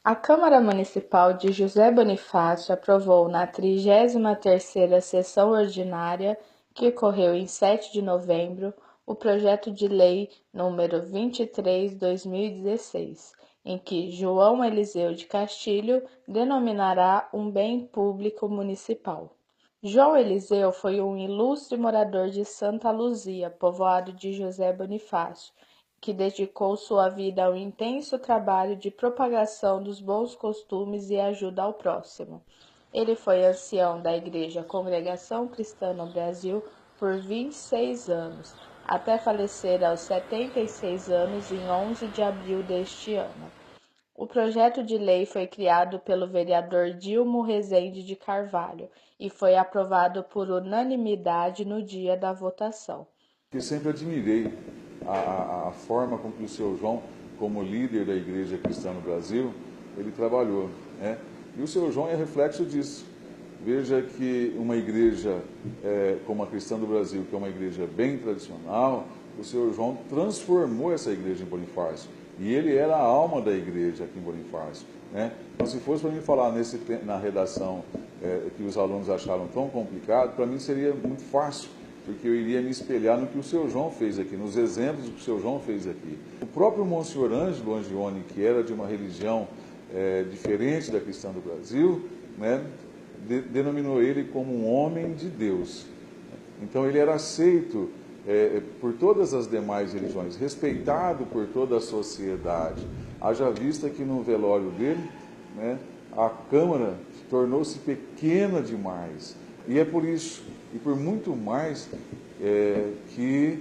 A Câmara Municipal de José Bonifácio aprovou na 33ª sessão ordinária, que ocorreu em 7 de novembro, o projeto de lei número 23/2016, em que João Eliseu de Castilho denominará um bem público municipal. João Eliseu foi um ilustre morador de Santa Luzia, povoado de José Bonifácio, que dedicou sua vida ao intenso trabalho de propagação dos bons costumes e ajuda ao próximo. Ele foi ancião da Igreja Congregação Cristã no Brasil por 26 anos, até falecer aos 76 anos em 11 de abril deste ano. O projeto de lei foi criado pelo vereador Dilmo Rezende de Carvalho e foi aprovado por unanimidade no dia da votação. Eu sempre admirei a forma com que o seu João, como líder da Igreja Cristã no Brasil, ele trabalhou, né? E o seu João é reflexo disso. Veja que uma igreja como a Cristã do Brasil, que é uma igreja bem tradicional, o seu João transformou essa igreja em Bonifácio. E ele era a alma da igreja aqui em Bonifácio, né? Então, se fosse para mim falar na redação que os alunos acharam tão complicado, para mim seria muito fácil, porque eu iria me espelhar no que o seu João fez aqui, nos exemplos que o seu João fez aqui. O próprio Monsenhor Ângelo Angione, que era de uma religião diferente da Cristã do Brasil, né, denominou ele como um homem de Deus. Então ele era aceito por todas as demais religiões, respeitado por toda a sociedade. Haja vista que no velório dele, né, a Câmara tornou-se pequena demais. E é por isso, e por muito mais, que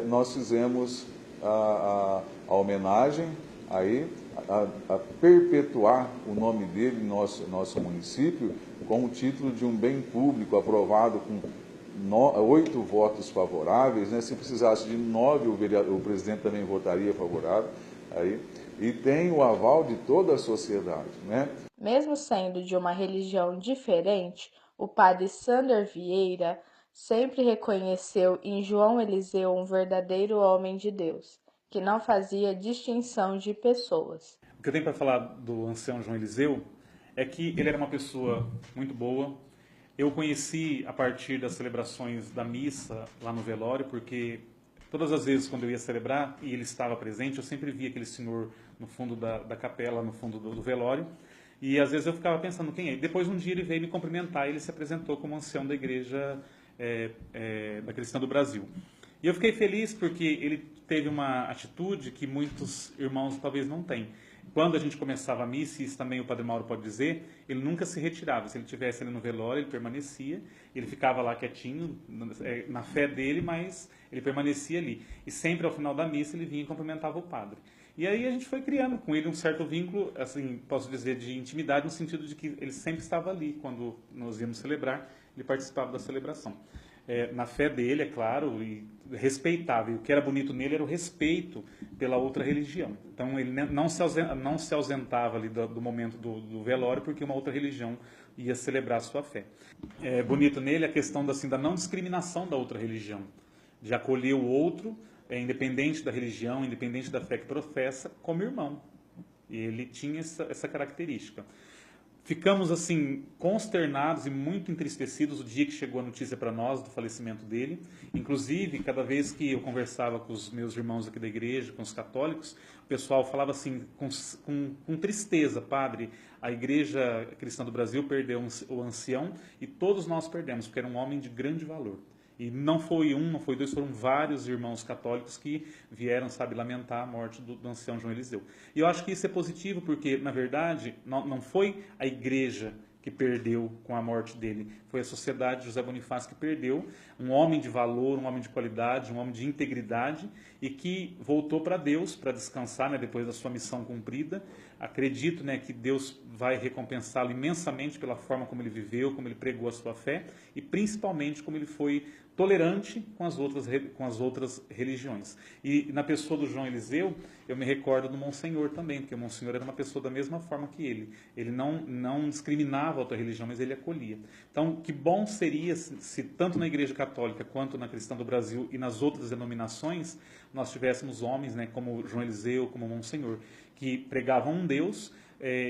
nós fizemos a homenagem aí, a perpetuar o nome dele em nosso município com o título de um bem público aprovado com 8 votos favoráveis, né? Se precisasse de 9, o presidente também votaria favorável, aí, e tem o aval de toda a sociedade, né? Mesmo sendo de uma religião diferente, o padre Sander Vieira sempre reconheceu em João Eliseu um verdadeiro homem de Deus, que não fazia distinção de pessoas. O que eu tenho para falar do ancião João Eliseu é que ele era uma pessoa muito boa. Eu o conheci a partir das celebrações da missa lá no velório, porque todas as vezes quando eu ia celebrar e ele estava presente, eu sempre via aquele senhor no fundo da capela, no fundo do velório. E às vezes eu ficava pensando quem é. Depois um dia ele veio me cumprimentar e ele se apresentou como ancião da igreja da Cristã do Brasil. E eu fiquei feliz porque ele teve uma atitude que muitos irmãos talvez não têm. Quando a gente começava a missa, e isso também o Padre Mauro pode dizer, ele nunca se retirava. Se ele estivesse ali no velório, ele permanecia, ele ficava lá quietinho, na fé dele, mas ele permanecia ali. E sempre ao final da missa ele vinha e cumprimentava o padre. E aí a gente foi criando com ele um certo vínculo, assim, posso dizer, de intimidade, no sentido de que ele sempre estava ali. Quando nós íamos celebrar, ele participava da celebração. Na fé dele, é claro, e respeitava. E o que era bonito nele era o respeito pela outra religião. Então ele não se ausentava ali do momento do velório porque uma outra religião ia celebrar a sua fé. É bonito nele a questão da não discriminação da outra religião, de acolher o outro, independente da religião, independente da fé que professa, como irmão. E ele tinha essa característica. Ficamos assim consternados e muito entristecidos o dia que chegou a notícia para nós do falecimento dele. Inclusive, cada vez que eu conversava com os meus irmãos aqui da igreja, com os católicos, o pessoal falava assim com tristeza: padre, a Igreja Cristã do Brasil perdeu o ancião e todos nós perdemos, porque era um homem de grande valor. E não foi um, não foi dois, foram vários irmãos católicos que vieram, sabe, lamentar a morte do ancião João Eliseu. E eu acho que isso é positivo, porque, na verdade, não foi a igreja que perdeu com a morte dele, foi a sociedade de José Bonifácio que perdeu um homem de valor, um homem de qualidade, um homem de integridade e que voltou para Deus para descansar, né, depois da sua missão cumprida. Acredito, né, que Deus vai recompensá-lo imensamente pela forma como ele viveu, como ele pregou a sua fé e principalmente como ele foi tolerante com as outras religiões. E na pessoa do João Eliseu, eu me recordo do Monsenhor também, porque o Monsenhor era uma pessoa da mesma forma que ele. Ele não discriminava a outra religião, mas ele acolhia. Então, que bom seria se tanto na Igreja Católica quanto na Cristã do Brasil e nas outras denominações, nós tivéssemos homens, né, como João Eliseu, como Monsenhor, que pregavam um Deus,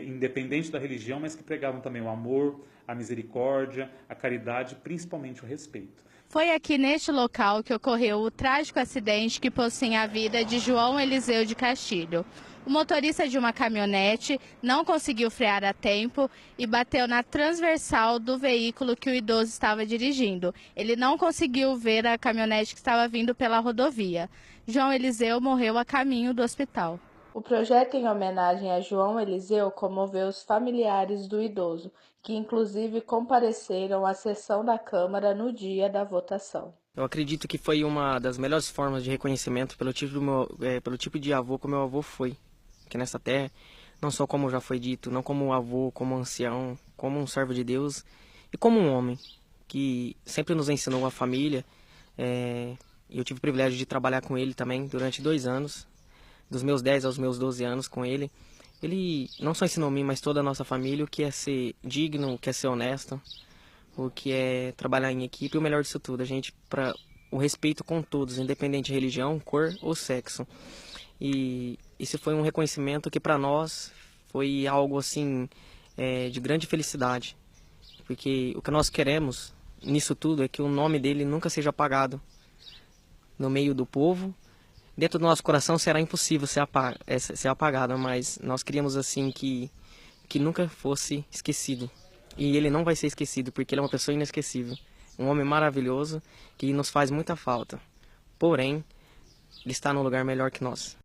independente da religião, mas que pregavam também o amor, a misericórdia, a caridade, principalmente o respeito. Foi aqui neste local que ocorreu o trágico acidente que pôs fim à vida de João Eliseu de Castilho. O motorista de uma caminhonete não conseguiu frear a tempo e bateu na transversal do veículo que o idoso estava dirigindo. Ele não conseguiu ver a caminhonete que estava vindo pela rodovia. João Eliseu morreu a caminho do hospital. O projeto em homenagem a João Eliseu comoveu os familiares do idoso, que inclusive compareceram à sessão da Câmara no dia da votação. Eu acredito que foi uma das melhores formas de reconhecimento pelo tipo de avô que meu avô foi aqui nessa terra, não só como já foi dito, não como avô, como ancião, como um servo de Deus e como um homem que sempre nos ensinou a família. Eu tive o privilégio de trabalhar com ele também durante 2 anos, dos meus 10 aos meus 12 anos com ele. Ele não só ensinou a mim, mas toda a nossa família o que é ser digno, o que é ser honesto, o que é trabalhar em equipe e o melhor disso tudo, para o respeito com todos, independente de religião, cor ou sexo. E isso foi um reconhecimento que para nós foi algo assim de grande felicidade, porque o que nós queremos nisso tudo é que o nome dele nunca seja apagado no meio do povo. Dentro do nosso coração será impossível ser apagado, mas nós queríamos assim que nunca fosse esquecido. E ele não vai ser esquecido, porque ele é uma pessoa inesquecível, um homem maravilhoso que nos faz muita falta. Porém, ele está num lugar melhor que nós.